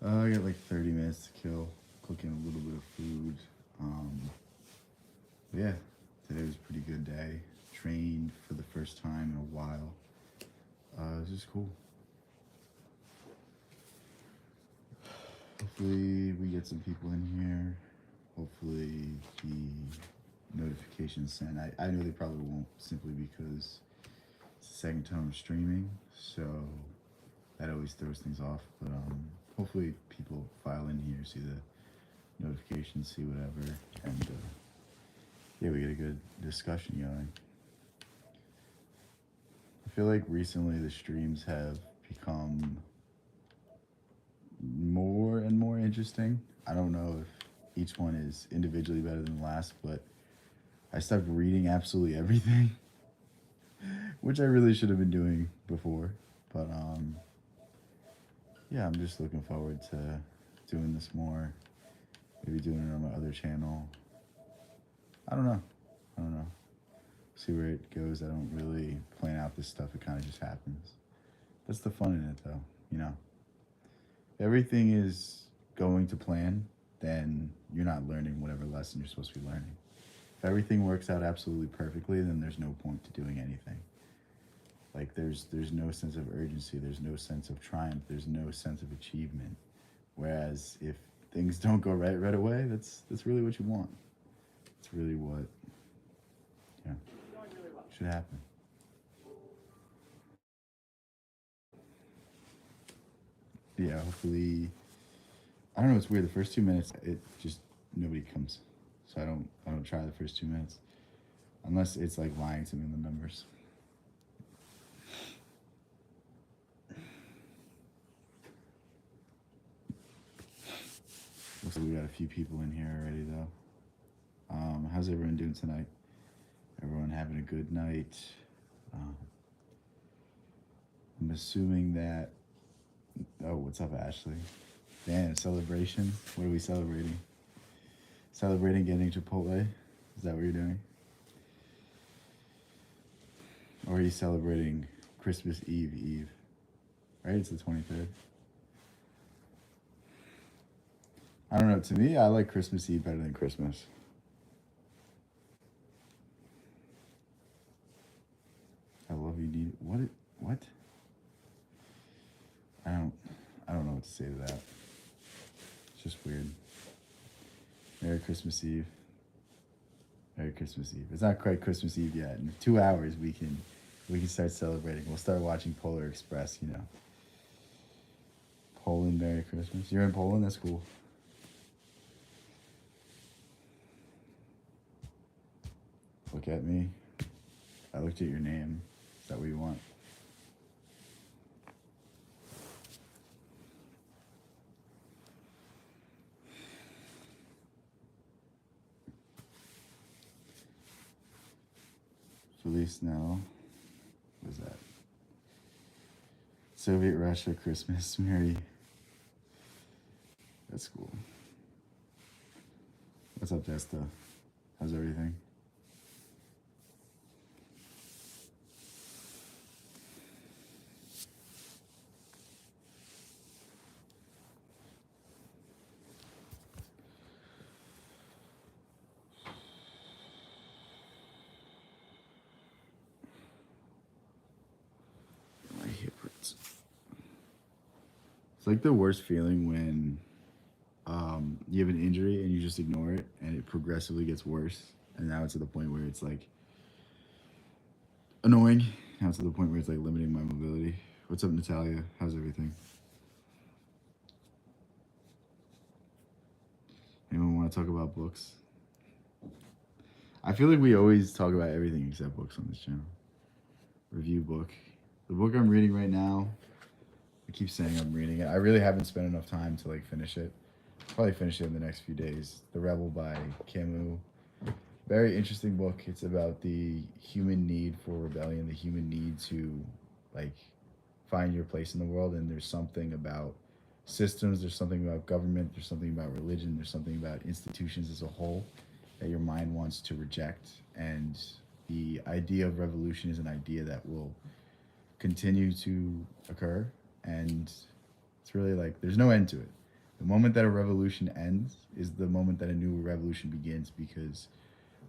I got like 30 minutes to kill, cooking a little bit of food. But yeah, today was a pretty good day. Trained for the first time in a while. It was just cool. Hopefully we get some people in here. Hopefully the notifications sent. I know they probably won't, simply because it's the second time I'm streaming, so that always throws things off. But hopefully people file in here, see the notifications, see whatever, and yeah, we get a good discussion going. I feel like recently the streams have become more and more interesting. I don't know if each one is individually better than the last, but I stopped reading absolutely everything, which I really should have been doing before. But yeah, I'm just looking forward to doing this more. Maybe doing it on my other channel. I don't know. I don't know. See where it goes. I don't really plan out this stuff. It kind of just happens. That's the fun in it, though. You know, if everything is going to plan, then you're not learning whatever lesson you're supposed to be learning. If everything works out absolutely perfectly, then there's no point to doing anything. Like there's no sense of urgency. There's no sense of triumph. There's no sense of achievement. Whereas if things don't go right away, that's really what you want. It's really what should happen. Yeah, hopefully. I don't know. It's weird. The first 2 minutes, it just nobody comes, so I don't try the first 2 minutes unless it's like lying to me in the numbers. Looks like we got a few people in here already, though. How's everyone doing tonight? Everyone having a good night? I'm assuming that. Oh, what's up, Ashley? Man, celebration. What are we celebrating? Celebrating getting Chipotle? Is that what you're doing? Or are you celebrating Christmas Eve? Right? It's the 23rd. I don't know. To me, I like Christmas Eve better than Christmas. I love you. Need what? I don't know what to say to that. It's just weird. Merry Christmas Eve. Merry Christmas Eve. It's not quite Christmas Eve yet. In 2 hours, we can start celebrating. We'll start watching Polar Express. You know. Poland, Merry Christmas. You're in Poland. That's cool. Look at me. I looked at your name. Is that what you want? Feliz now. What is that? Soviet Russia Christmas. Merry. That's cool. What's up, Desta? How's everything? My hip hurts. It's like the worst feeling when you have an injury and you just ignore it and it progressively gets worse. And now it's to the point where it's like annoying. Now it's to the point where it's like limiting my mobility. What's up, Natalia? How's everything? Anyone want to talk about books? I feel like we always talk about everything except books on this channel. Review book. The book I'm reading right now, I keep saying I'm reading it. I really haven't spent enough time to like finish it. Probably finish it in the next few days. The Rebel by Camus. Very interesting book. It's about the human need for rebellion, the human need to like find your place in the world. And there's something about systems, there's something about government, there's something about religion, there's something about institutions as a whole that your mind wants to reject. And the idea of revolution is an idea that will continue to occur. And it's really like there's no end to it. The moment that a revolution ends is the moment that a new revolution begins, because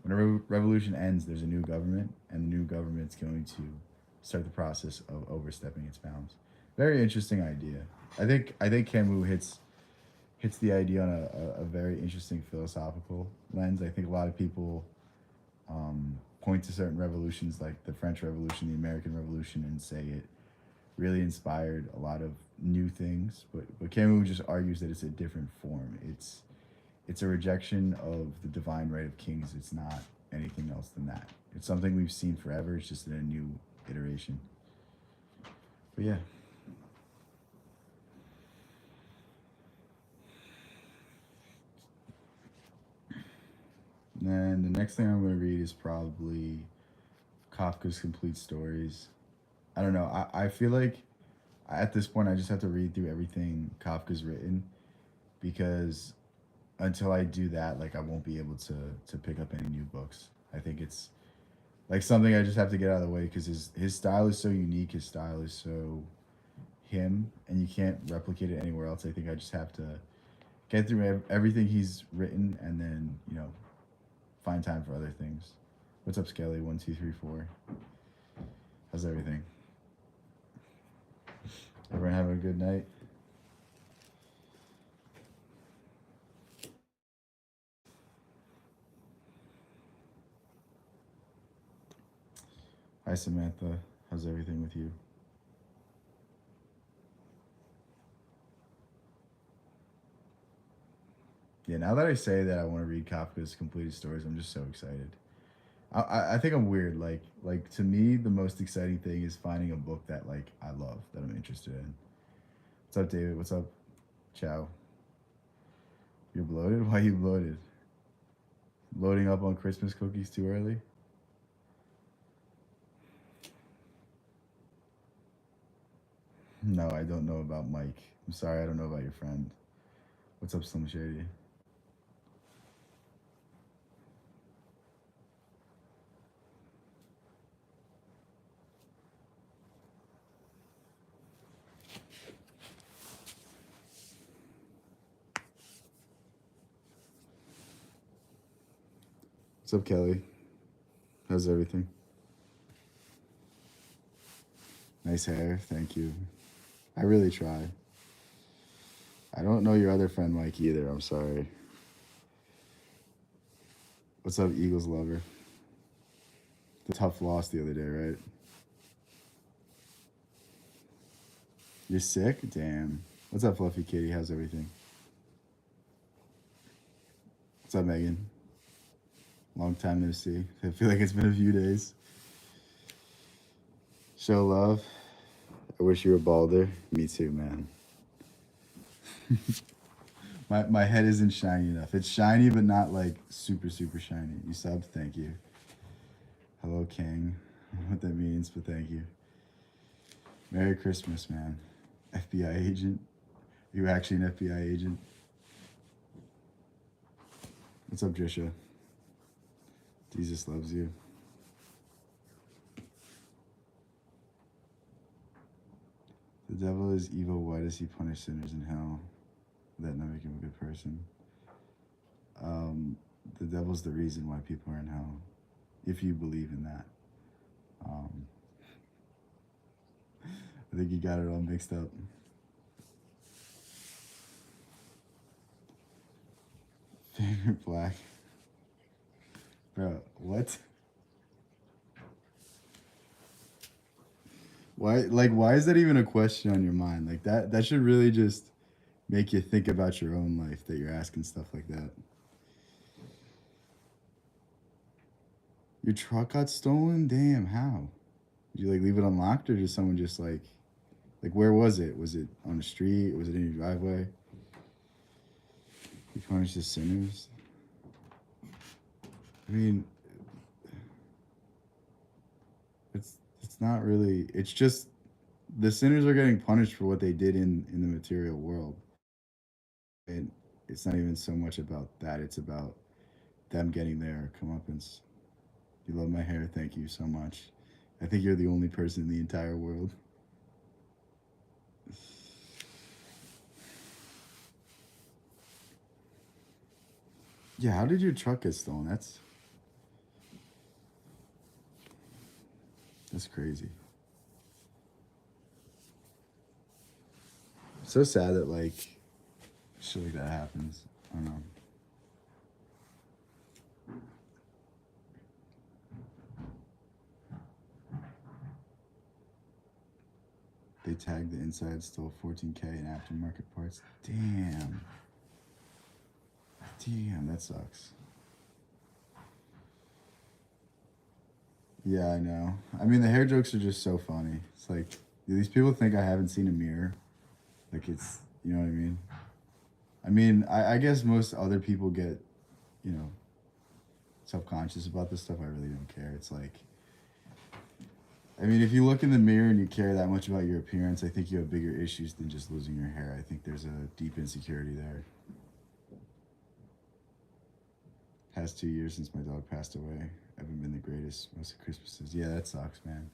when a revolution ends, there's a new government, and the new government's going to start the process of overstepping its bounds. Very interesting idea. I think Camus hits the idea on a very interesting philosophical lens. I think a lot of people point to certain revolutions like the French Revolution, the American Revolution, and say it really inspired a lot of new things. But Camus just argues that it's a different form. It's a rejection of the divine right of kings. It's not anything else than that. It's something we've seen forever. It's just in a new iteration. But yeah. And then the next thing I'm going to read is probably Kafka's Complete Stories. I don't know. I feel like at this point I just have to read through everything Kafka's written, because until I do that, like I won't be able to pick up any new books. I think it's like something I just have to get out of the way, because his style is so unique. His style is so him, and you can't replicate it anywhere else. I think I just have to get through everything he's written, and then find time for other things. What's up, Skelly? 1, 2, 3, 4. How's everything? Everyone having a good night? Hi, Samantha. How's everything with you? Yeah, now that I say that I want to read Kafka's Completed Stories, I'm just so excited. I think I'm weird. Like to me, the most exciting thing is finding a book that like I love, that I'm interested in. What's up, David? What's up, Chow? You're bloated? Why are you bloated? Loading up on Christmas cookies too early? No, I don't know about Mike. I'm sorry, I don't know about your friend. What's up, Slim Shady? What's up, Kelly? How's everything? Nice hair, thank you. I really try. I don't know your other friend Mike either, I'm sorry. What's up, Eagles lover? The tough loss the other day, right? You're sick? Damn. What's up, Fluffy Kitty? How's everything? What's up, Megan? Long time no see. I feel like it's been a few days. Show love. I wish you were balder. Me too, man. My head isn't shiny enough. It's shiny, but not like super, super shiny. You subbed? Thank you. Hello, King. I don't know what that means, but thank you. Merry Christmas, man. FBI agent. Are you actually an FBI agent? What's up, Drisha? Jesus loves you. The devil is evil. Why does he punish sinners in hell? That not make him a good person. The devil's the reason why people are in hell, if you believe in that. I think you got it all mixed up. Favorite black. Bro, what? Why is that even a question on your mind? Like that should really just make you think about your own life, that you're asking stuff like that. Your truck got stolen? Damn, how? Did you like leave it unlocked, or did someone just like where was it? Was it on the street? Was it in your driveway? You punish the sinners? I mean, it's not really, it's just the sinners are getting punished for what they did in the material world. And it's not even so much about that, it's about them getting their comeuppance. You love my hair, thank you so much. I think you're the only person in the entire world. Yeah, how did your truck get stolen? That's crazy. So sad that like shit like that happens. I don't know. They tagged the inside, stole 14K in aftermarket parts. Damn. Damn, that sucks. Yeah, I know. I mean, the hair jokes are just so funny. It's like these people think I haven't seen a mirror. Like it's, you know what I mean? I mean, I guess most other people get, you know, self-conscious about this stuff. I really don't care. It's like, I mean, if you look in the mirror and you care that much about your appearance, I think you have bigger issues than just losing your hair. I think there's a deep insecurity there. Past 2 years since my dog passed away. I haven't been the greatest most of Christmases. Yeah, that sucks, man.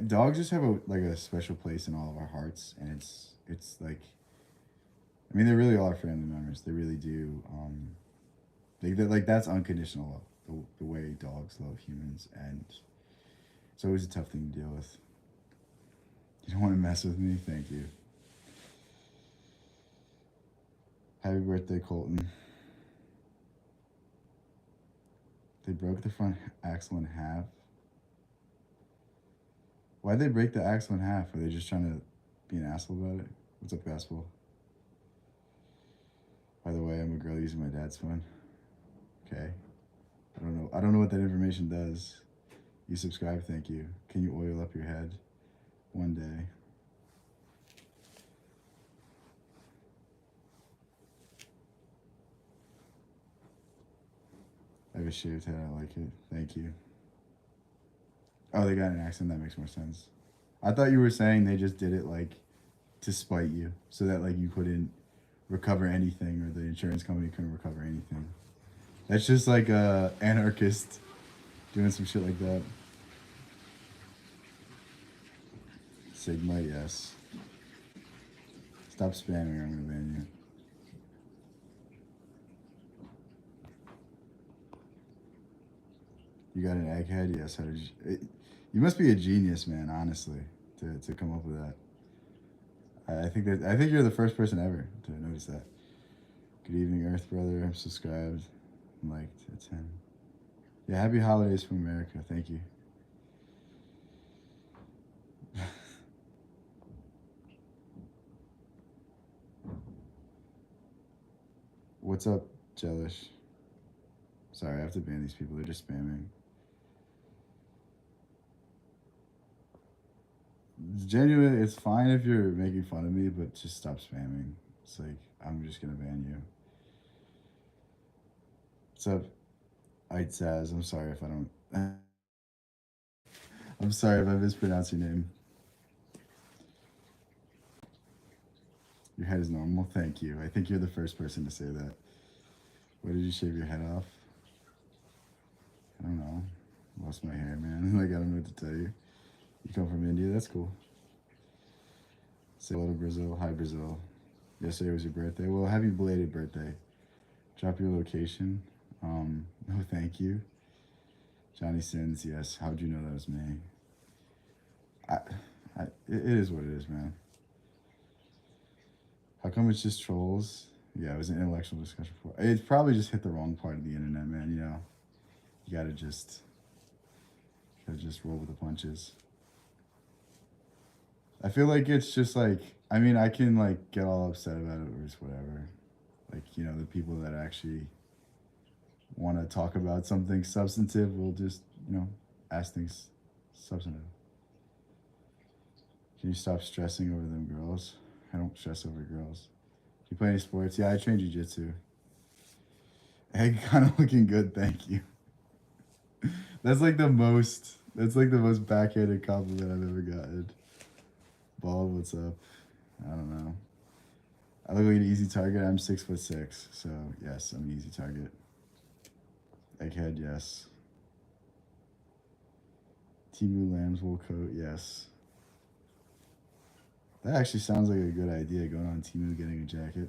Dogs just have a special place in all of our hearts, and it's like, I mean, they really are family members. They really do. Like that's unconditional love. The way dogs love humans, and it's always a tough thing to deal with. You don't want to mess with me? Thank you. Happy birthday, Colton. They broke the front axle in half. Why'd they break the axle in half? Are they just trying to be an asshole about it? What's up, Gospel? By the way, I'm a girl using my dad's phone. Okay. I don't know. I don't know what that information does. You subscribe, thank you. Can you oil up your head one day? I have a shaved head. I like it. Thank you. Oh, they got an accent. That makes more sense. I thought you were saying they just did it like to spite you, so that like you couldn't recover anything, or the insurance company couldn't recover anything. That's just like a anarchist doing some shit like that. Sigma, yes. Stop spamming or I'm gonna ban you. You got an egghead? Yes. How did you? You must be a genius, man. Honestly, to come up with that. I think you're the first person ever to notice that. Good evening, Earth brother. I'm subscribed, liked at 10. Yeah, happy holidays from America. Thank you. What's up, Jellish? Sorry, I have to ban these people. They're just spamming. Genuinely, it's fine if you're making fun of me, but just stop spamming. It's like I'm just gonna ban you. What's up, Aitzaz? I'm sorry if I don't. I'm sorry if I mispronounce your name. Your head is normal. Thank you. I think you're the first person to say that. Why did you shave your head off? I don't know. Lost my hair, man. Like I don't know what to tell you. You come from India. That's cool. Say hello to Brazil. Hi, Brazil. Yesterday was your birthday. Well, happy belated birthday. Drop your location. No, thank you. Johnny Sins. Yes. How'd you know that was me? I, it is what it is, man. How come it's just trolls? Yeah, it was an intellectual discussion for. It's probably just hit the wrong part of the internet, man. You know, you gotta just roll with the punches. I feel like it's just like, I mean, I can like get all upset about it or just whatever. Like, you know, the people that actually want to talk about something substantive will just, you know, ask things substantive. Can you stop stressing over them girls? I don't stress over girls. You play any sports? Yeah, I train jujitsu. Egg kind of looking good, thank you. That's like the most backhanded compliment I've ever gotten. Bald, what's up? I don't know. I look like an easy target. I'm 6'6", so yes, I'm an easy target. Egghead, yes. Timu Lamb's wool coat, yes. That actually sounds like a good idea, going on Timu getting a jacket.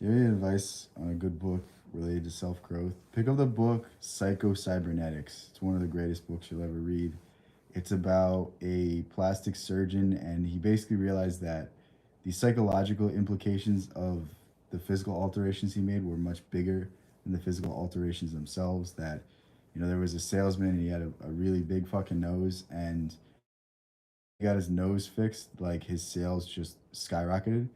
Do you have any advice on a good book related to self growth? Pick up the book Psycho Cybernetics. It's one of the greatest books you'll ever read. It's about a plastic surgeon, and he basically realized that the psychological implications of the physical alterations he made were much bigger than the physical alterations themselves. That, there was a salesman and he had a really big fucking nose, and he got his nose fixed, like his sales just skyrocketed.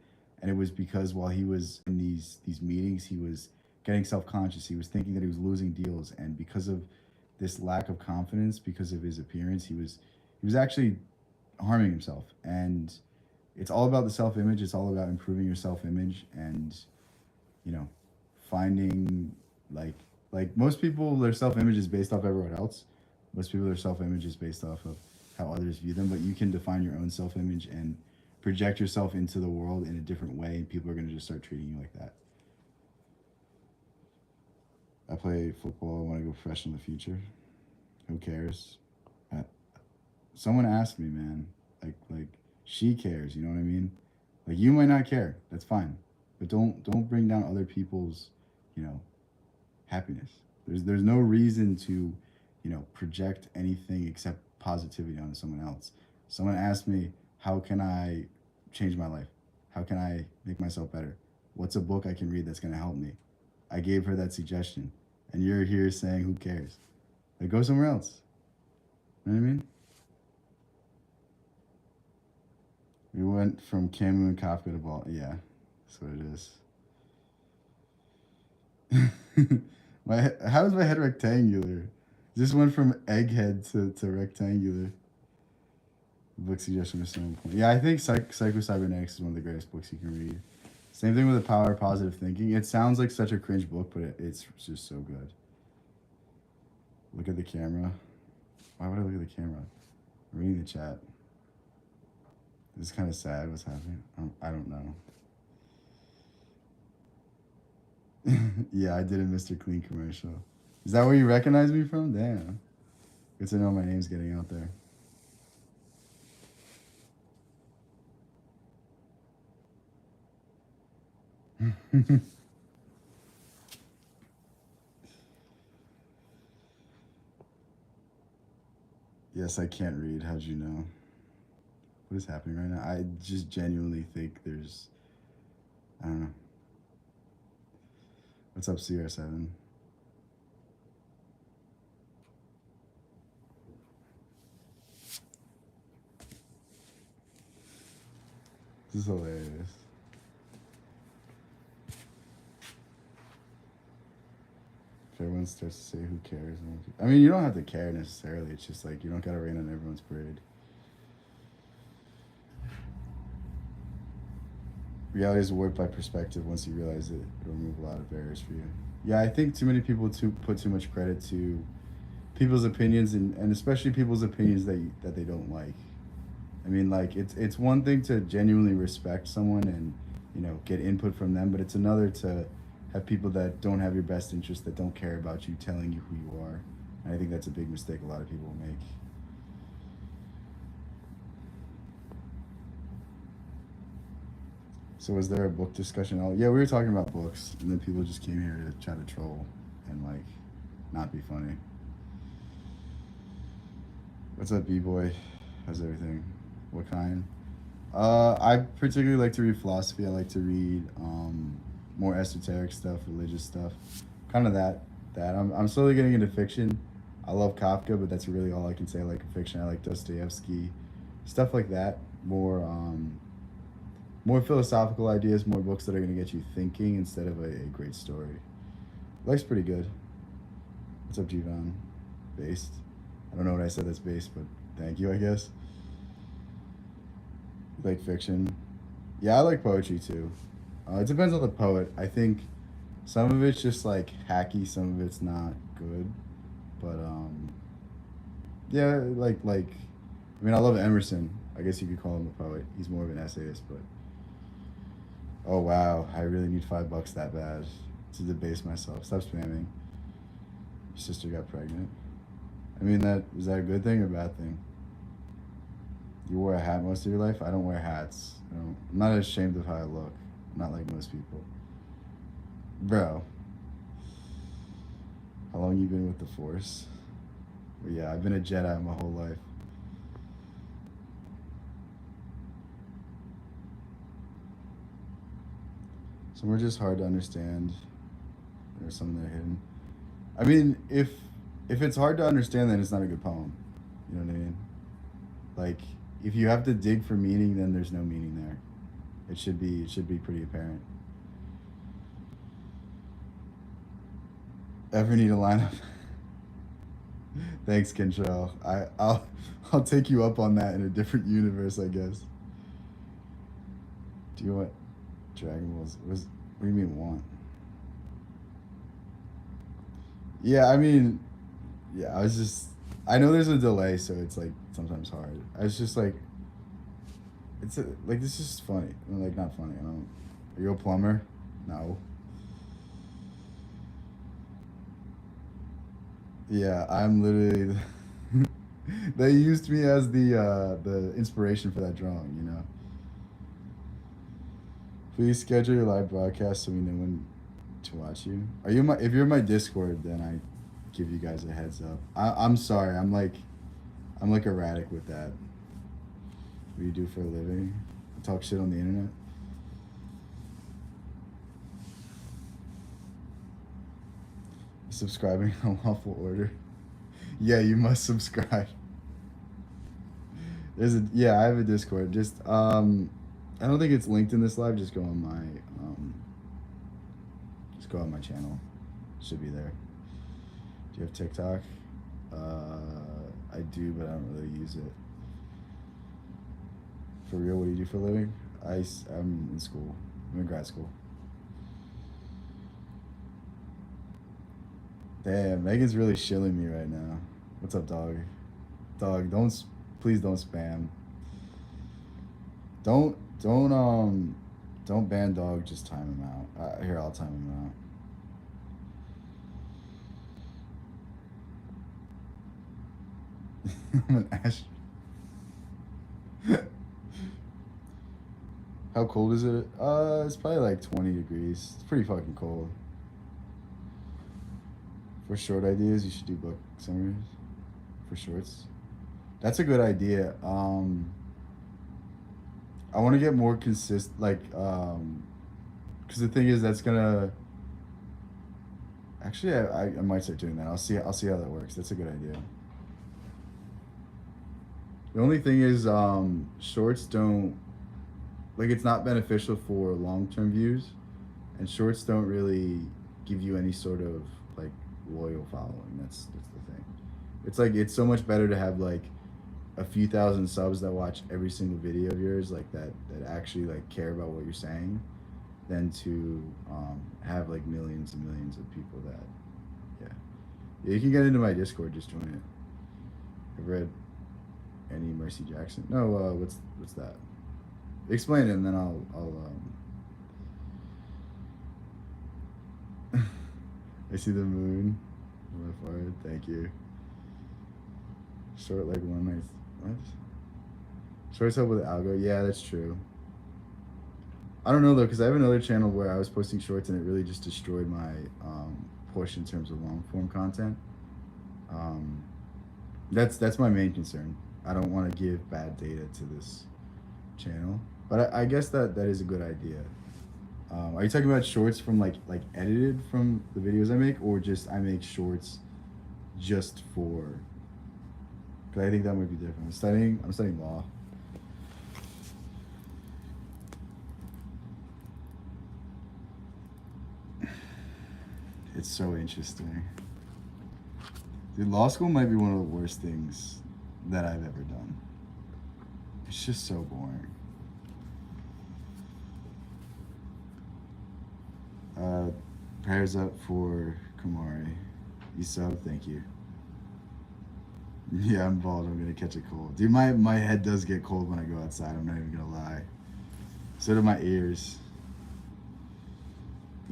And it was because while he was in these meetings, he was getting self-conscious. He was thinking that he was losing deals, and because of this lack of confidence, because of his appearance, he was actually harming himself. And it's all about the self-image. It's all about improving your self-image, and you know finding, like most people, their self-image is based off everyone else. Most people, their self-image is based off of how others view them, but you can define your own self-image and project yourself into the world in a different way, and people are going to just start treating you like that. I play football. I want to go professional in the future. Who cares? Uh, Someone asked me, man. Like she cares. You know what I mean? Like you might not care. That's fine, but don't bring down other people's, you know, happiness. There's no reason to, project anything except positivity onto someone else. Someone asked me, how can I change my life? How can I make myself better? What's a book I can read that's gonna help me? I gave her that suggestion, and you're here saying who cares? Like go somewhere else. You know what I mean? We went from Camus and Kafka to Ball. Yeah, that's what it is. How is my head rectangular? Just went from egghead to rectangular. Book suggestion was so important. Yeah, I think Psycho Cybernetics is one of the greatest books you can read. Same thing with The Power of Positive Thinking. It sounds like such a cringe book, but it's just so good. Look at the camera. Why would I look at the camera? I'm reading the chat. It's kind of sad what's happening. I don't know. Yeah, I did a Mr. Clean commercial. Is that where you recognize me from? Damn. Good to know my name's getting out there. Yes, I can't read. How'd you know? What is happening right now? I just genuinely think there's, I don't know. What's up, CR7? This is hilarious. If everyone starts to say who cares. I mean, you don't have to care necessarily. It's just like you don't gotta rain on everyone's parade. Reality is warped by perspective. Once you realize it, it'll remove a lot of barriers for you. Yeah, I think too many people put too much credit to people's opinions, and especially people's opinions that they don't like. I mean, like it's one thing to genuinely respect someone and get input from them, but it's another to have people that don't have your best interest, that don't care about you, telling you who you are. And I think that's a big mistake a lot of people make. So was there a book discussion? Oh yeah, we were talking about books, and then people just came here to try to troll and like not be funny. What's up, B-boy? How's everything? What kind? I particularly like to read philosophy. I like to read more esoteric stuff, religious stuff, kind of that. I'm slowly getting into fiction. I love Kafka, but that's really all I can say. I like fiction. I like Dostoevsky, stuff like that. More philosophical ideas, more books that are going to get you thinking instead of a great story. Life's pretty good. What's up, Jivan? Based. I don't know what I said that's based, but thank you, I guess. Like fiction. Yeah, I like poetry too. It depends on the poet. I think some of it's just like hacky, some of it's not good. But yeah, I mean, I love Emerson. I guess you could call him a poet. He's more of an essayist, but oh wow, I really need $5 that bad to debase myself. Stop spamming. Your sister got pregnant. I mean, that is that a good thing or a bad thing? You wore a hat most of your life? I don't wear hats. I'm not ashamed of how I look. I'm not like most people. Bro, how long you been with the Force? Well, yeah, I've been a Jedi my whole life. Some are just hard to understand. There's some that are hidden. I mean, if it's hard to understand, then it's not a good poem. You know what I mean? Like, if you have to dig for meaning, then there's no meaning there. It should be pretty apparent. Ever need a lineup? Thanks, Kentrell. I'll take you up on that in a different universe, I guess. Do you want Dragon Balls? What do you mean want? Yeah, I mean, yeah. I know there's a delay, so it's like sometimes hard. I was just like, like this is funny. Like not funny. I don't. Are you a plumber? No. Yeah, I'm literally. They used me as the inspiration for that drawing. You know. Please schedule your live broadcast so we know when to watch you. Are you my? If you're my Discord, then I give you guys a heads up. I'm sorry. I'm like erratic with that. What do you do for a living? Talk shit on the internet. Subscribing in lawful order. Yeah, you must subscribe. I have a Discord. I don't think it's linked in this live. Just go on my channel. Should be there. Do you have TikTok? I do, but I don't really use it. For real, what do you do for a living? I'm in school. I'm in grad school. Damn, Megan's really shilling me right now. What's up, dog? Dog, please don't spam. Don't don't don't ban dog. Just time him out. Here, I'll time him out. I'm an ash. How cold is it? It's probably like 20 degrees. It's pretty fucking cold. For short ideas, you should do book summaries for shorts. That's a good idea. I want to get more because the thing is that's gonna. Actually, I might start doing that. I'll see how that works. That's a good idea. The only thing is, shorts don't like it's not beneficial for long term views, and shorts don't really give you any sort of like loyal following. That's the thing. It's like it's so much better to have like a few thousand subs that watch every single video of yours, like that actually like care about what you're saying, than to have like millions and millions of people that, yeah. Yeah, you can get into my Discord. Just join it. I've read any Mercy Jackson. No, what's that? Explain it, and then I see the moon on my forehead. Thank you. Short like one night. What? Shorts help with algo. Yeah, that's true. I don't know though, because I have another channel where I was posting shorts and it really just destroyed my push in terms of long form content. Um, that's my main concern. I don't want to give bad data to this channel, but I guess that is a good idea. Are you talking about shorts from like edited from the videos I make, or just I make shorts just for? Because I think that might be different. I'm studying law. It's so interesting. Dude, law school might be one of the worst things that I've ever done. It's just so boring. Prayers up for Kumari. You sub, thank you. Yeah, I'm bald. I'm gonna catch a cold. Dude, my head does get cold when I go outside. I'm not even gonna lie. So do my ears.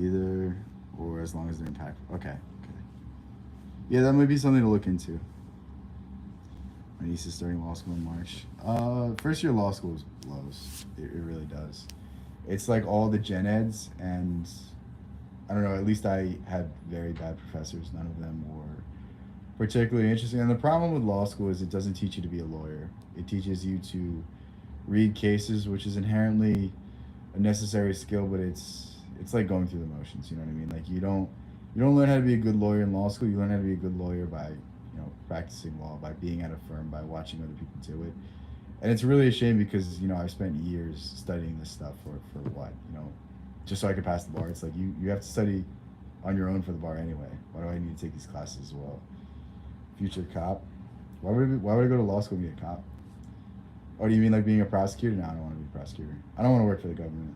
Either or, as long as they're impactful. Okay. Yeah, that might be something to look into. My niece is starting law school in March. First year law school blows. It really does. It's like all the gen eds, and I don't know. At least I had very bad professors. None of them were particularly interesting. And the problem with law school is it doesn't teach you to be a lawyer. It teaches you to read cases, which is inherently a necessary skill, but it's like going through the motions. You know what I mean? Like you don't learn how to be a good lawyer in law school. You learn how to be a good lawyer by practicing law, by being at a firm, by watching other people do it. And it's really a shame because I've spent years studying this stuff for what just so I could pass the bar. It's like you have to study on your own for the bar anyway. Why do I need to take these classes as well? Future cop. Why would I go to law school and be a cop? Or do you mean like being a prosecutor? No, I don't want to be a prosecutor. I don't want to work for the government.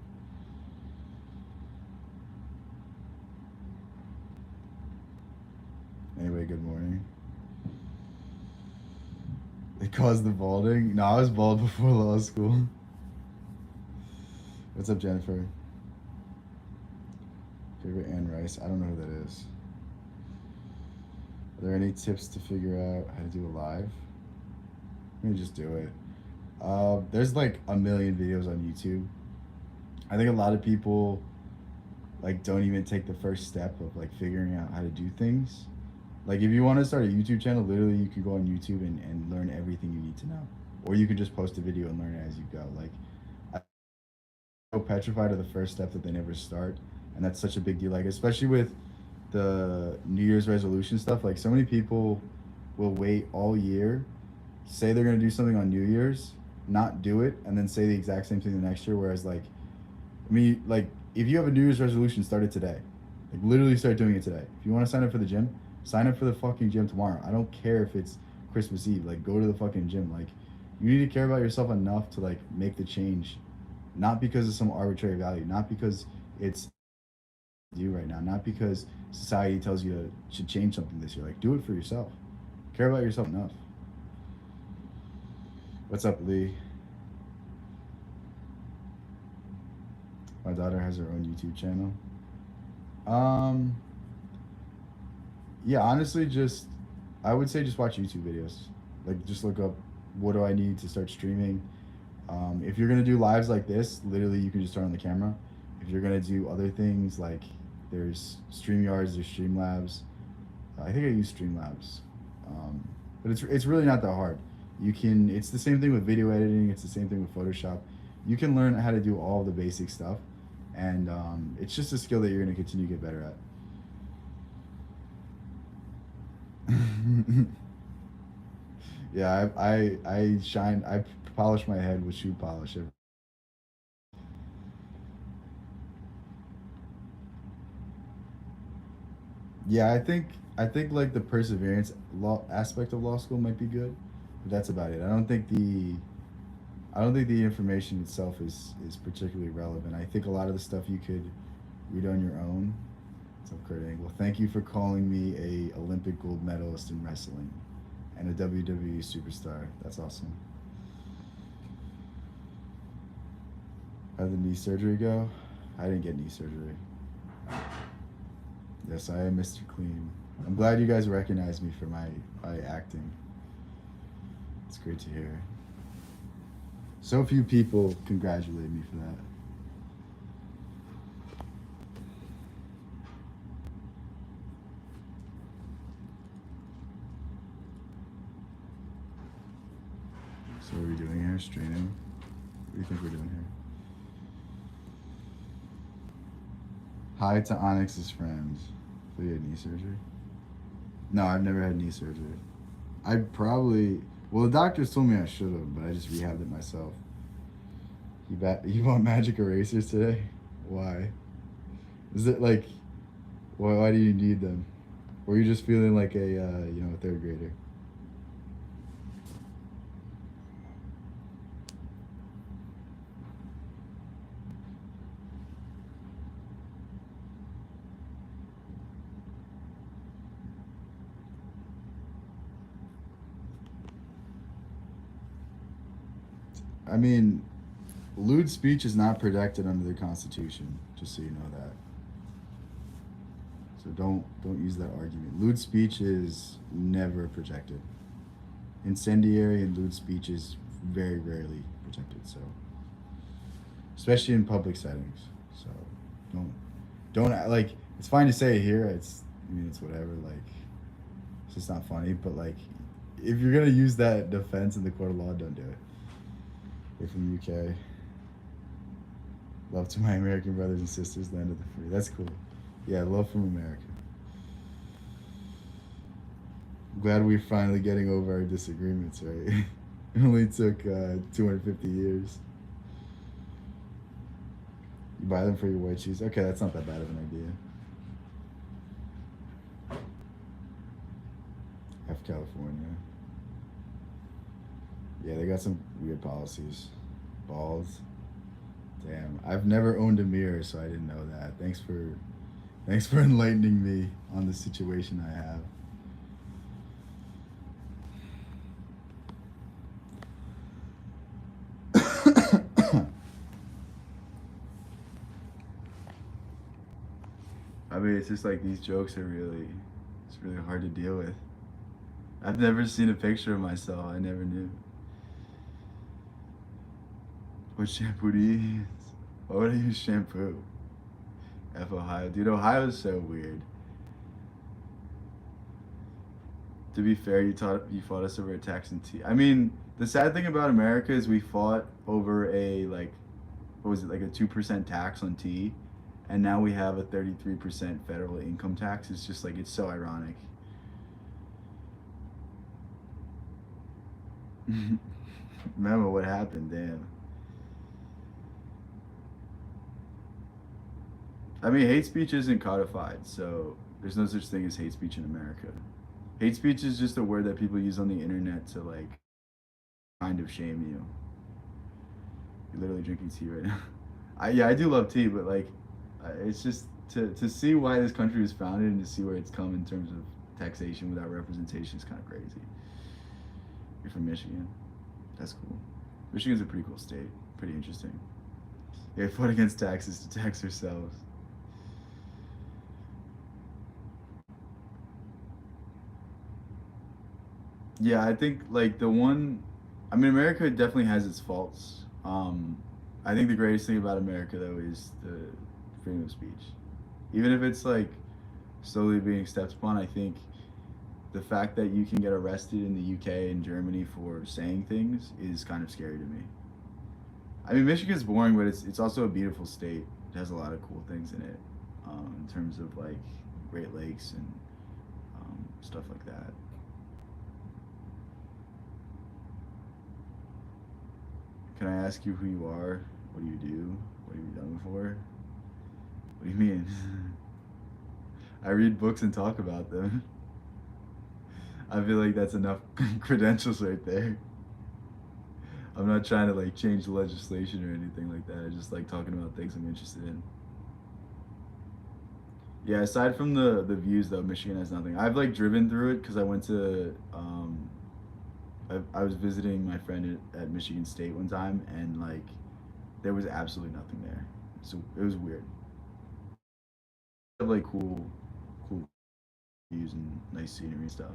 Anyway, good morning. They caused the balding. No, I was bald before law school. What's up, Jennifer? Favorite Anne Rice? I don't know who that is. Are there any tips to figure out how to do a live? Let me just do it. There's like a million videos on YouTube. I think a lot of people like don't even take the first step of like figuring out how to do things. Like if you want to start a YouTube channel, literally you could go on YouTube and learn everything you need to know. Or you could just post a video and learn it as you go. Like I'm so petrified of the first step that they never start. And that's such a big deal. Like especially with the New Year's resolution stuff, like so many people will wait all year, say they're gonna do something on New Year's, not do it, and then say the exact same thing the next year. Whereas like like if you have a New Year's resolution, start it today. Like literally start doing it today. If you want to sign up for the gym, sign up for the fucking gym tomorrow. I don't care if it's Christmas Eve. Like go to the fucking gym. Like you need to care about yourself enough to like make the change, not because of some arbitrary value, not because it's you right now, not because society tells you to should change something this year. Like do it for yourself. Care about yourself enough. What's up, Lee? My daughter has her own YouTube channel. Um, yeah, honestly, just I would say just watch YouTube videos. Like, just look up what do I need to start streaming. If you're gonna do lives like this, literally you can just turn on the camera. If you're gonna do other things like there's StreamYards, there's Streamlabs. I think I use Streamlabs, but it's really not that hard. You can. It's the same thing with video editing. It's the same thing with Photoshop. You can learn how to do all the basic stuff, and it's just a skill that you're gonna continue to get better at. Yeah, I shine. I polish my head with shoe polish. Yeah, I think like the perseverance law aspect of law school might be good, but that's about it. I don't think the information itself is particularly relevant. I think a lot of the stuff you could read on your own. So Kurt Angle, thank you for calling me a Olympic gold medalist in wrestling and a WWE superstar. That's awesome. How'd the knee surgery go? I didn't get knee surgery. Yes, I am Mr. Clean. I'm glad you guys recognize me for my acting. It's great to hear. So few people congratulate me for that. So what are we doing here? Straining? What do you think we're doing here? Hi to Onyx's friends. So you had knee surgery? No, I've never had knee surgery. I probably well the doctors told me I should have, but I just rehabbed it myself. You want magic erasers today? Why? Is it like why do you need them? Or are you just feeling like a third grader? I mean, lewd speech is not protected under the Constitution, just so you know that. So don't use that argument. Lewd speech is never protected. Incendiary and lewd speech is very rarely protected. So especially in public settings. So don't like It's fine to say it here. I mean, it's whatever. Like, it's just not funny. But like, if you're gonna use that defense in the court of law, don't do it. You're from UK. Love to my American brothers and sisters, land of the free. That's cool. Yeah, love from America. I'm glad we're finally getting over our disagreements, right? It only took 250 years. You buy them for your white cheese. Okay, that's not that bad of an idea. F California. Yeah, they got some weird policies. Balls. Damn, I've never owned a mirror, so I didn't know that. Thanks for enlightening me on the situation I have. I mean, it's just like these jokes are it's really hard to deal with. I've never seen a picture of myself. I never knew. What shampoo do you use? Why would I use shampoo? F Ohio. Dude, Ohio's so weird. To be fair, you fought us over a tax and tea. I mean, the sad thing about America is we fought over a like what was it, like a 2% tax on tea, and now we have a 33% federal income tax. It's just like it's so ironic. Remember what happened, damn. I mean, hate speech isn't codified, so there's no such thing as hate speech in America. Hate speech is just a word that people use on the internet to like kind of shame you. You're literally drinking tea right now. I do love tea, but like, it's just to see why this country was founded and to see where it's come in terms of taxation without representation is kind of crazy. You're from Michigan. That's cool. Michigan's a pretty cool state. Pretty interesting. Yeah, we fought against taxes to tax ourselves. Yeah, I think like the one, I mean, America definitely has its faults. I think the greatest thing about America though is the freedom of speech. Even if it's like slowly being stepped upon, I think the fact that you can get arrested in the UK and Germany for saying things is kind of scary to me. I mean, Michigan's boring, but it's also a beautiful state. It has a lot of cool things in it, in terms of like Great Lakes and stuff like that. Can I ask you who you are? What do you do? What have you done before? What do you mean? I read books and talk about them. I feel like that's enough credentials right there. I'm not trying to like change the legislation or anything like that. I just like talking about things I'm interested in. Yeah, aside from the views though, Michigan has nothing. I've like driven through it because I went to I was visiting my friend at Michigan State one time, and like there was absolutely nothing there. So it was weird. Have like cool views and nice scenery and stuff.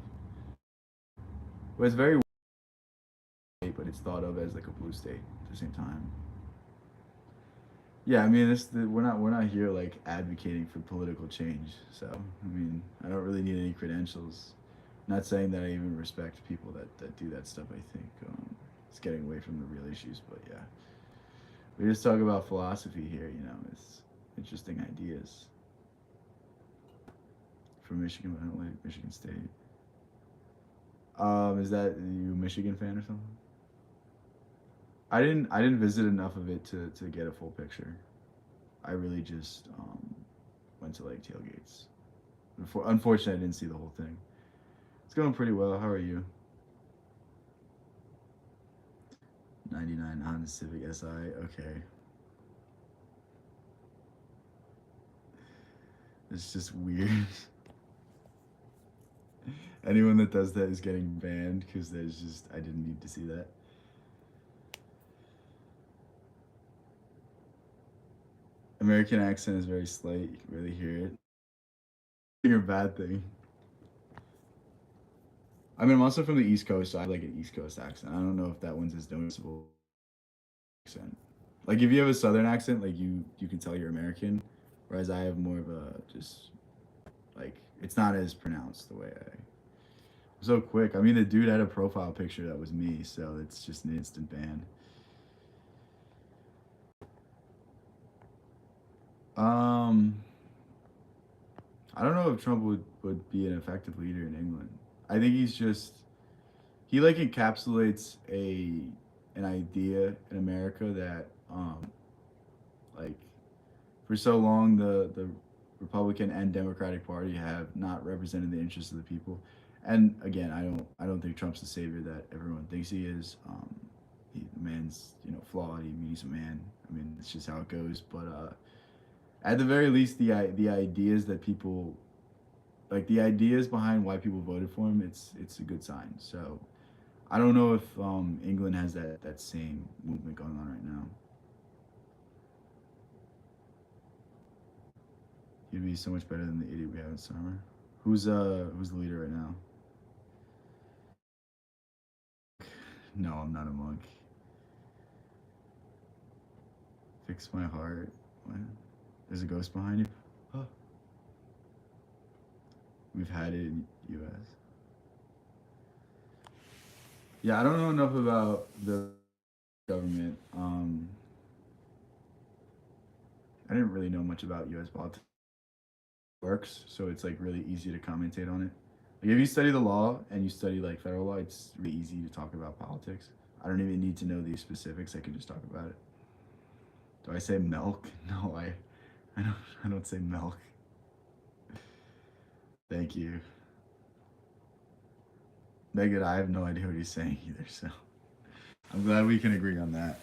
But it's very white, but it's thought of as like a blue state at the same time. Yeah, I mean, we're not here like advocating for political change. So I mean, I don't really need any credentials. Not saying that I even respect people that do that stuff. I think it's getting away from the real issues, but yeah, we just talk about philosophy here. You know, it's interesting ideas from Michigan. I don't like Michigan State. Is that you a Michigan fan or something? I didn't visit enough of it to get a full picture. I really just went to like tailgates. Unfortunately, I didn't see the whole thing. It's going pretty well. How are you? 99 Honda Civic Si. Okay. It's just weird. Anyone that does that is getting banned because there's just I didn't need to see that. American accent is very slight. You can really hear it. Or bad thing. I mean, I'm also from the East Coast, so I have like an East Coast accent. I don't know if that one's as noticeable accent. Like if you have a Southern accent, like you can tell you're American, whereas I have more of a just like it's not as pronounced the way I so quick. I mean, the dude had a profile picture that was me, so it's just an instant ban. Um, I don't know if Trump would be an effective leader in England. I think he's just he like encapsulates an idea in America that like for so long the Republican and Democratic Party have not represented the interests of the people. And again, I don't think Trump's the savior that everyone thinks he is. The man's flawed. He's a man. I mean, it's just how it goes. But at the very least, the ideas that people like the ideas behind why people voted for him, it's a good sign. So I don't know if England has that same movement going on right now. He'd be so much better than the idiot we have in summer. Who's the leader right now? No, I'm not a monk. Fix my heart. What? There's a ghost behind you. Huh. We've had it in U.S. Yeah, I don't know enough about the government. I didn't really know much about U.S. politics. Works, so it's like really easy to commentate on it. Like if you study the law and you study like federal law, it's really easy to talk about politics. I don't even need to know these specifics. I can just talk about it. Do I say milk? No, I don't. I don't say milk. Thank you, Megan. I have no idea what he's saying either. So I'm glad we can agree on that.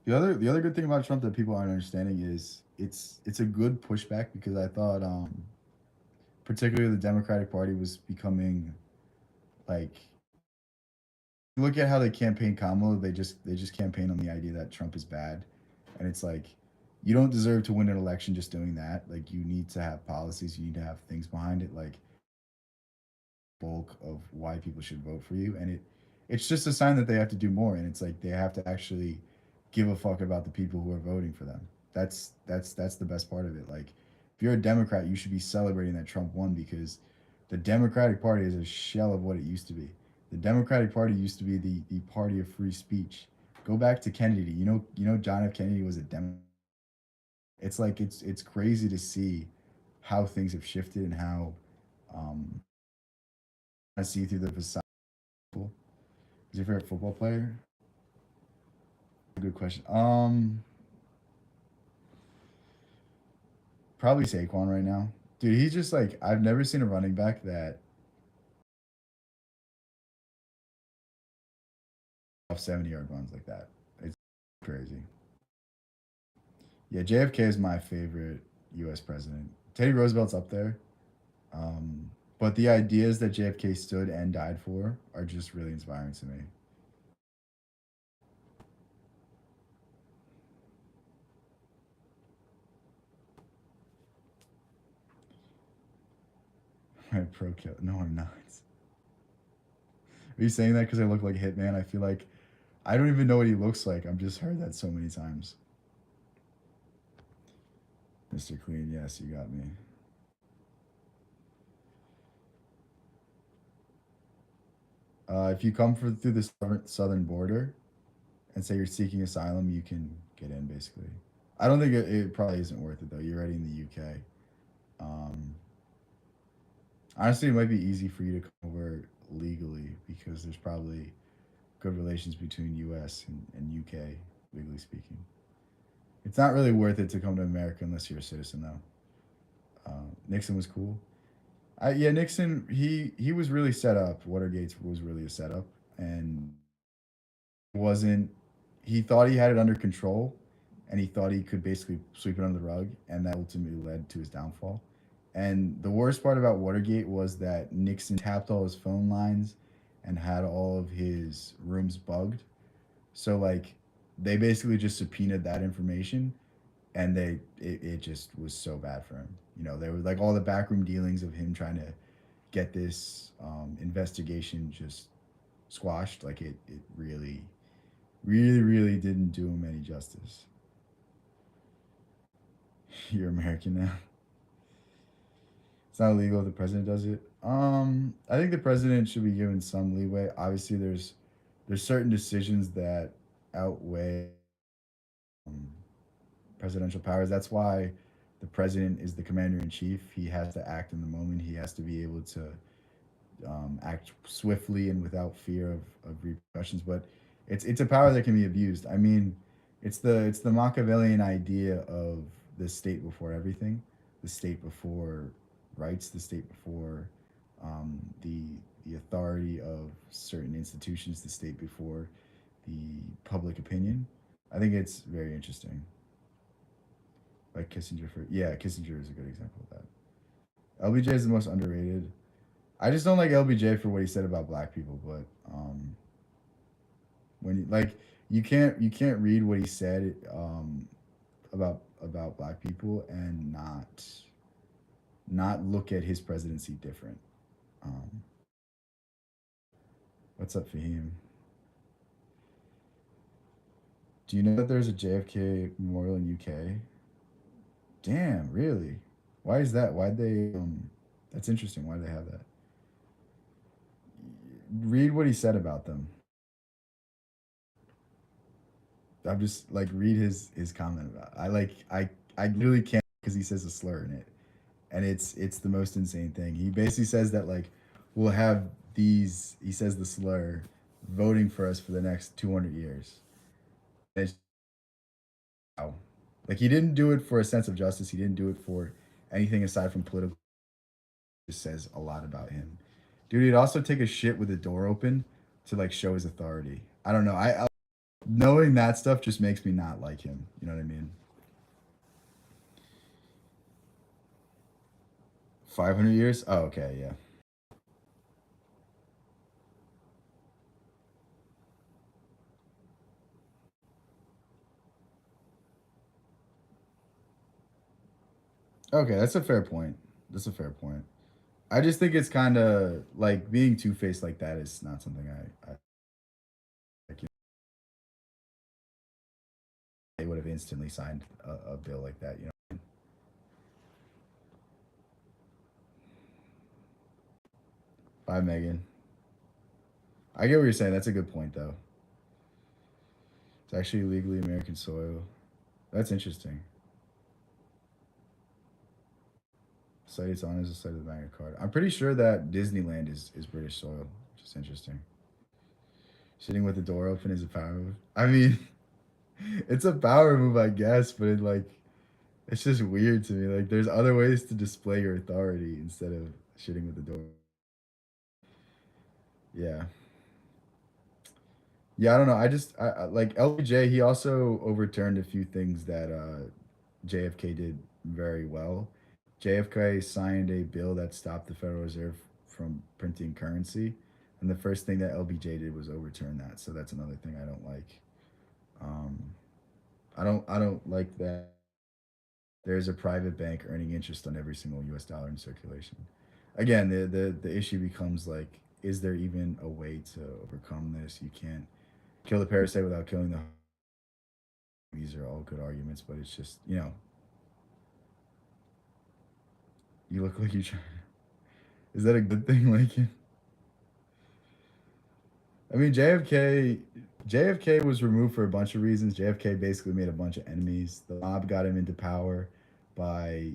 The other good thing about Trump that people aren't understanding is it's a good pushback because I thought particularly the Democratic Party was becoming like look at how they campaign Kamala. They just campaign on the idea that Trump is bad, and it's like you don't deserve to win an election just doing that. Like you need to have policies. You need to have things behind it. Like bulk of why people should vote for you, and it's just a sign that they have to do more. And it's like they have to actually give a fuck about the people who are voting for them. That's the best part of it. Like if you're a Democrat, you should be celebrating that Trump won because the Democratic Party is a shell of what it used to be. The Democratic Party used to be the party of free speech. Go back to Kennedy. You know John F. Kennedy was a Democrat. It's like it's crazy to see how things have shifted and how um, I see through the facade. Is your favorite football player? Good question. Probably Saquon right now. Dude, he's just like I've never seen a running back that off 70-yard runs like that. It's crazy. Yeah, JFK is my favorite U.S. president. Teddy Roosevelt's up there, but the ideas that JFK stood and died for are just really inspiring to me. My pro kill. No, I'm not. Are you saying that because I look like Hitman? I feel like I don't even know what he looks like. I've just heard that so many times. Mr. Clean, yes, you got me. If you come through the southern border and say you're seeking asylum, you can get in basically. I don't think it probably isn't worth it though. You're already in the UK. Um, Honestly, it might be easy for you to come over legally because there's probably good relations between US and UK, legally speaking. It's not really worth it to come to America unless you're a citizen though. Nixon was cool. Yeah, Nixon. He was really set up. Watergate was really a setup, and wasn't. He thought he had it under control, and he thought he could basically sweep it under the rug, and that ultimately led to his downfall. And the worst part about Watergate was that Nixon tapped all his phone lines and had all of his rooms bugged. So like they basically just subpoenaed that information and it just was so bad for him. There was like all the backroom dealings of him trying to get this investigation just squashed. Like it really really didn't do him any justice. You're American now. It's not illegal if the president does it. I think the president should be given some leeway. Obviously, there's certain decisions that outweigh um, presidential powers. That's why the president is the commander in chief. He has to act in the moment. He has to be able to act swiftly and without fear of repercussions. But it's a power that can be abused. I mean, it's the Machiavellian idea of the state before everything, the state before rights, the state before the authority of certain institutions, the state before the public opinion. I think it's very interesting. Like Kissinger for yeah, Kissinger is a good example of that. LBJ is the most underrated. I just don't like LBJ for what he said about black people, but when like you can't read what he said about black people and not look at his presidency different. Um, what's up, Fahim? Do you know that there's a JFK memorial in UK? Damn, really? Why is that? Why'd they? That's interesting. Why do they have that? Read what he said about them. I'm just like read his comment about. It. I literally can't because he says a slur in it, and it's the most insane thing. He basically says that like we'll have these. He says the slur, voting for us for the next 200 years. It's, wow. Like he didn't do it for a sense of justice. He didn't do it for anything aside from political. It just says a lot about him, dude. He'd also take a shit with the door open to like show his authority. I don't know. I knowing that stuff just makes me not like him. You know what I mean? 500 years? Oh, okay, yeah. Okay, that's a fair point. That's a fair point. I just think it's kind of like being two faced like that is not something I can. They would have instantly signed a bill like that. You know. Bye, Megan. I get what you're saying. That's a good point, though. It's actually legally American soil. That's interesting. Site it's on is the site of the Magna Carta. I'm pretty sure that Disneyland is British soil. Which is interesting. Sitting with the door open is a power move. I mean, it's a power move, I guess, but it's just weird to me. Like, there's other ways to display your authority instead of shitting with the door. Yeah, yeah. I don't know. I like LBJ. He also overturned a few things that JFK did very well. JFK signed a bill that stopped the Federal Reserve from printing currency, and the first thing that LBJ did was overturn that. So that's another thing I don't like. Um, I don't like that there's a private bank earning interest on every single U.S. dollar in circulation. Again, the issue becomes like, is there even a way to overcome this? You can't kill the parasite without killing the. These are all good arguments, but it's just you look like you try. Is that a good thing? Like, I mean, JFK was removed for a bunch of reasons. JFK basically made a bunch of enemies. The mob got him into power by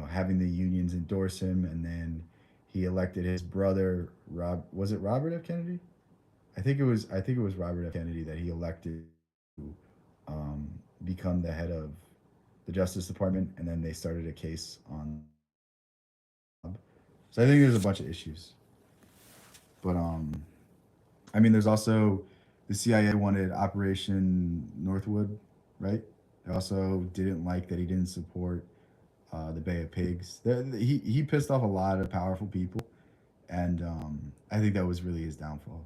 having the unions endorse him, and then he elected his brother Rob. Was it Robert F. Kennedy? I think it was Robert F. Kennedy that he elected to become the head of the Justice Department, and then they started a case on. So I think there's a bunch of issues, but I mean, there's also the CIA wanted Operation Northwood, right? They also didn't like that he didn't support the Bay of Pigs. He pissed off a lot of powerful people, and I think that was really his downfall.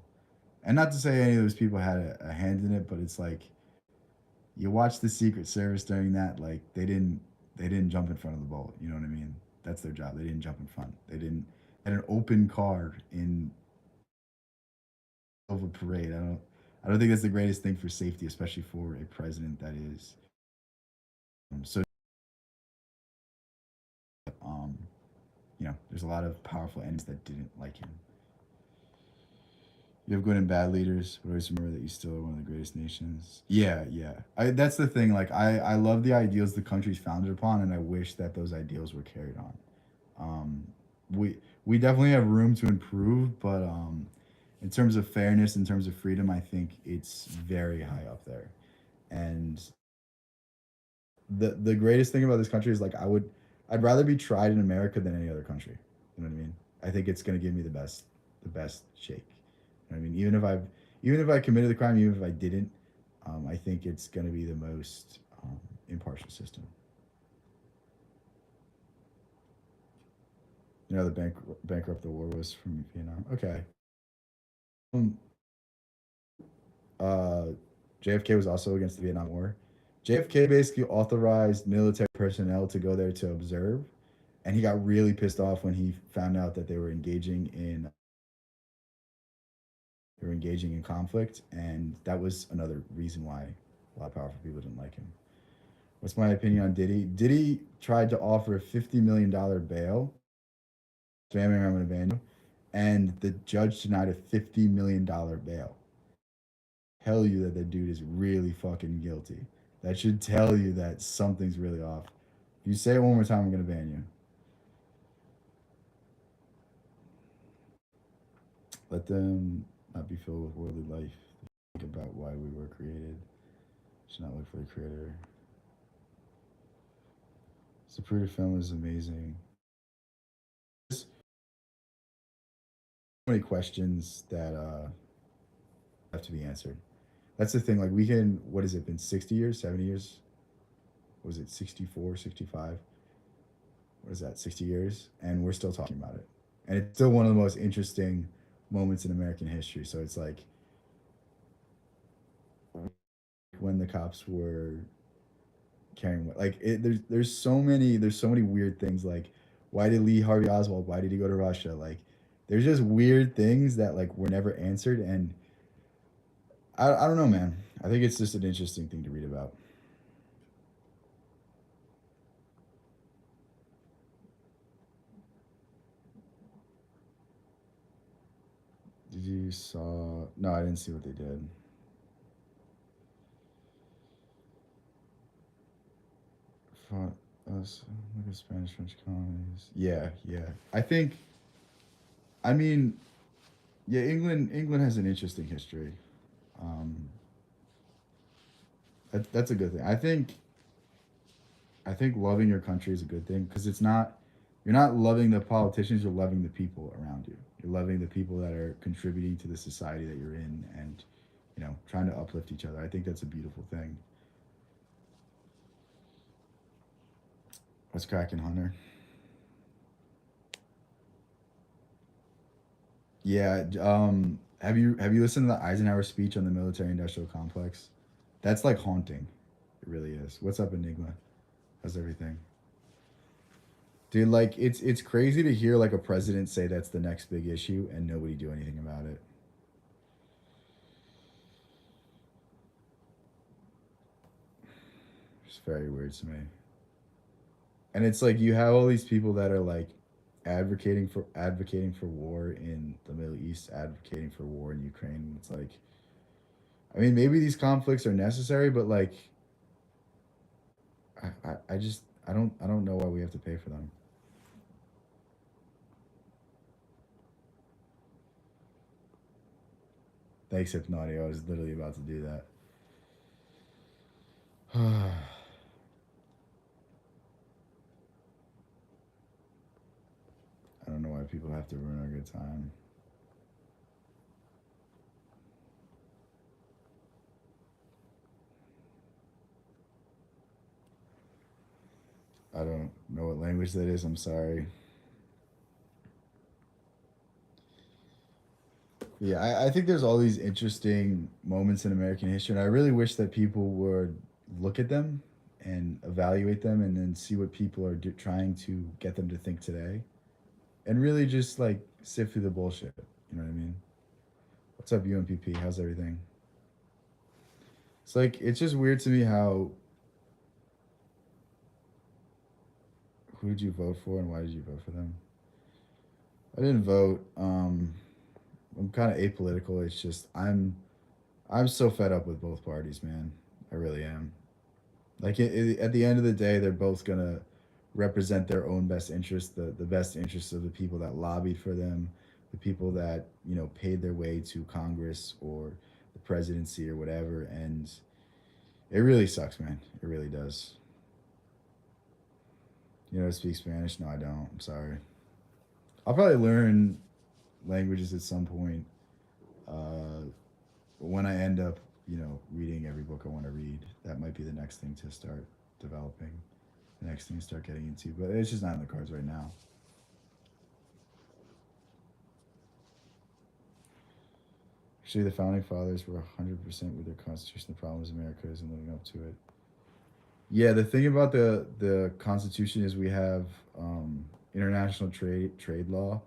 And not to say any of those people had a hand in it, but it's like you watch the Secret Service during that, like they didn't jump in front of the bullet. You know what I mean? That's their job. They didn't jump in front. They didn't had an open car in of a parade. I don't think that's the greatest thing for safety, especially for a president that is so. Um, there's a lot of powerful enemies that didn't like him. You have good and bad leaders, but always remember that you still are one of the greatest nations. Yeah, yeah. That's the thing. Like, I love the ideals the country's founded upon, and I wish that those ideals were carried on. Um, we we definitely have room to improve, but in terms of fairness, in terms of freedom, I think it's very high up there. And the greatest thing about this country is like I'd rather be tried in America than any other country. You know what I mean? I think it's gonna give me the best shake. You know what I mean? Even if I committed the crime, even if I didn't, I think it's gonna be the most impartial system. The bankrupt the war was from Vietnam. Okay. Um, uh, JFK was also against the Vietnam War. JFK basically authorized military personnel to go there to observe, and he got really pissed off when he found out that they were engaging in conflict, and that was another reason why a lot of powerful people didn't like him. What's my opinion on Diddy? Diddy tried to offer a $50 million bail, spamming around with Evangelio, and the judge denied a $50 million bail. Tell you that the dude is really fucking guilty. That should tell you that something's really off. If you say it one more time, I'm gonna ban you. Let them not be filled with worldly life. Think about why we were created. Should not look for the creator. Zapruder film is amazing. There's so many questions that have to be answered. That's the thing. Like we can, what has it been? 60 years, 70 years? What was it 64, 65? What is that? 60 years, and we're still talking about it. And it's still one of the most interesting moments in American history. So it's like when the cops were carrying like there's so many weird things like why did Lee Harvey Oswald, why did he go to Russia, like there's just weird things that like were never answered, and I don't know, man. I think it's just an interesting thing to read about. Did you saw No, I didn't see what they did. Fought us like the Spanish French colonies. Yeah, yeah. I mean, yeah, England has an interesting history. um that's a good thing. I think loving your country is a good thing because you're not loving the politicians, you're loving the people around you. You're loving the people that are contributing to the society that you're in, and trying to uplift each other. I think that's a beautiful thing. What's cracking, Hunter? Yeah, have you listened to the Eisenhower speech on the military industrial complex? That's like haunting. It really is. What's up, Enigma? How's everything? Dude, like it's crazy to hear like a president say that's the next big issue and nobody do anything about it. It's very weird to me. And it's like you have all these people that are like advocating for war in the Middle East, advocating for war in Ukraine. It's like, I mean, maybe these conflicts are necessary, but like I just I don't know why we have to pay for them. Thanks, Hypnotic. I was literally about to do that. I don't know why people have to ruin our good time. I don't know what language that is. I'm sorry. Yeah, I think there's all these interesting moments in American history, and I really wish that people would look at them and evaluate them, and then see what people are trying to get them to think today, and really just like sift through the bullshit. You know what I mean? What's up, UMPP? How's everything? It's like it's just weird to me how who did you vote for and why did you vote for them? I didn't vote. I'm kind of apolitical. It's just I'm so fed up with both parties, man. I really am. Like at the end of the day, they're both gonna represent their own best interest, the best interests of the people that lobbied for them, the people that paid their way to Congress or the presidency or whatever, and it really sucks, man. It really does. You know, to speak Spanish? No, I don't. I'm sorry. I'll probably learn languages at some point. Uh, when I end up, reading every book I want to read, that might be the next thing to start developing, the next thing to start getting into. But it's just not in the cards right now. Actually, the founding fathers were 100% with their constitution. The problem is America isn't living up to it. Yeah, the thing about the Constitution is we have international trade law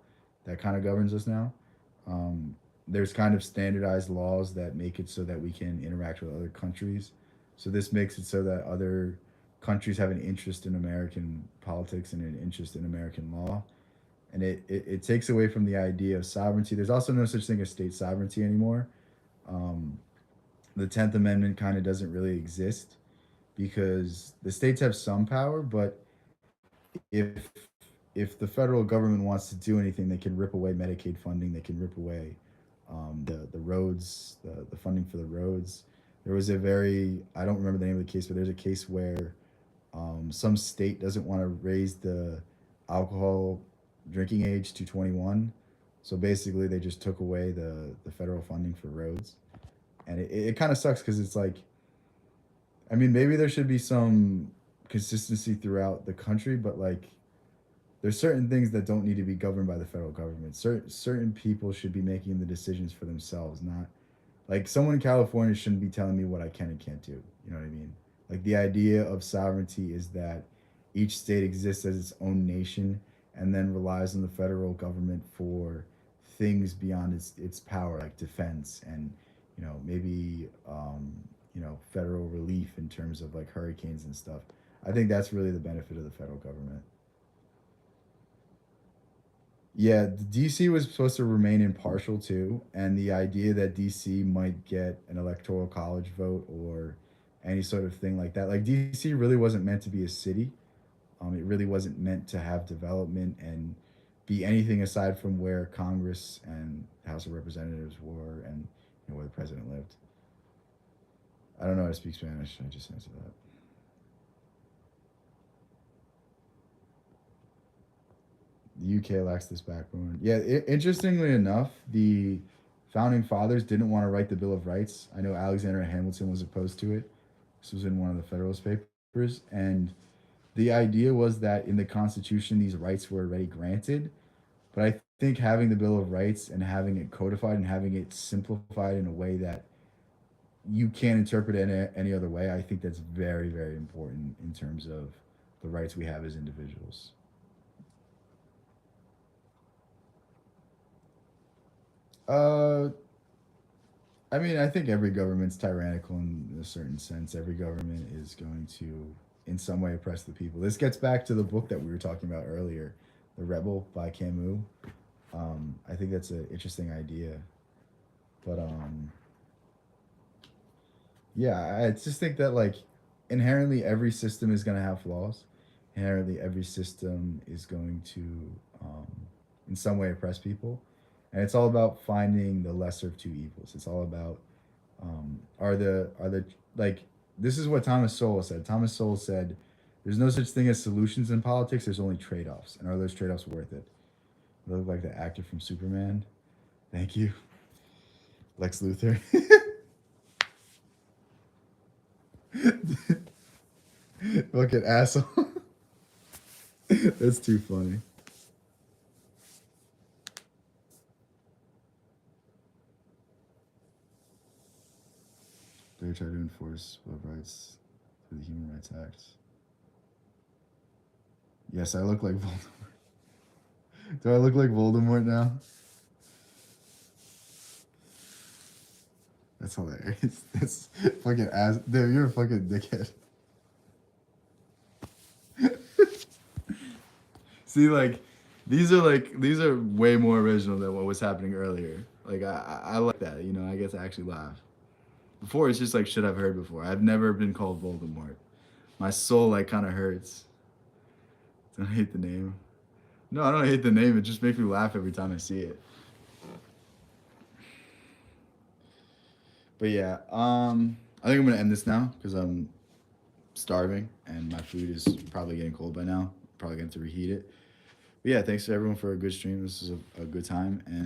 that kind of governs us now. Um, there's kind of standardized laws that make it so that we can interact with other countries. So this makes it so that other countries have an interest in American politics and an interest in American law. And it takes away from the idea of sovereignty. There's also no such thing as state sovereignty anymore. Um, the 10th Amendment kind of doesn't really exist because the states have some power, but if if the federal government wants to do anything, they can rip away Medicaid funding. They can rip away the roads, the funding for the roads. There was a very I don't remember the name of the case, but there's a case where some state doesn't want to raise the alcohol drinking age to 21. So basically, they just took away the federal funding for roads, and it kind of sucks because it's like, I mean, maybe there should be some consistency throughout the country, but like there's certain things that don't need to be governed by the federal government. Certain people should be making the decisions for themselves, not like someone in California shouldn't be telling me what I can and can't do. You know what I mean? Like the idea of sovereignty is that each state exists as its own nation and then relies on the federal government for things beyond its power, like defense and maybe federal relief in terms of like hurricanes and stuff. I think that's really the benefit of the federal government. Yeah, DC was supposed to remain impartial too, and the idea that DC might get an electoral college vote or any sort of thing like that. Like DC really wasn't meant to be a city. It really wasn't meant to have development and be anything aside from where Congress and House of Representatives were and where the president lived. I don't know how to speak Spanish. I just answered that. The UK lacks this backbone. Yeah, interestingly enough, the founding fathers didn't want to write the Bill of Rights. I know Alexander Hamilton was opposed to it. This was in one of the Federalist Papers, and the idea was that in the Constitution these rights were already granted. But I think having the Bill of Rights and having it codified and having it simplified in a way that you can't interpret it any other way, I think that's very, very important in terms of the rights we have as individuals. Uh, I mean, I think every government's tyrannical in a certain sense. Every government is going to, in some way, oppress the people. This gets back to the book that we were talking about earlier, The Rebel by Camus. I think that's an interesting idea. But yeah, I just think that like inherently every system is going to have flaws. Inherently every system is going to, um, in some way, oppress people, and it's all about finding the lesser of two evils. It's all about are the like this is what Thomas Sowell said. Thomas Sowell said, "There's no such thing as solutions in politics. There's only trade-offs, and are those trade-offs worth it?" I look like the actor from Superman. Thank you, Lex Luthor. Fucking asshole. That's too funny. They try to enforce Bill of Rights through the Human Rights Act. Yes, I look like Voldemort. Do I look like Voldemort now? That's hilarious. That's fucking ass. Damn, you're a fucking dickhead. See, these are way more original than what was happening earlier. Like I like that. You know, I get to actually laugh. Before it's just like shit I've heard before. I've never been called Voldemort. My soul like kind of hurts. Don't hate the name. No, I don't hate the name. It just makes me laugh every time I see it. But yeah, I think I'm gonna end this now because I'm starving and my food is probably getting cold by now. Probably going to reheat it. But yeah, thanks to everyone for a good stream. This is a good time and.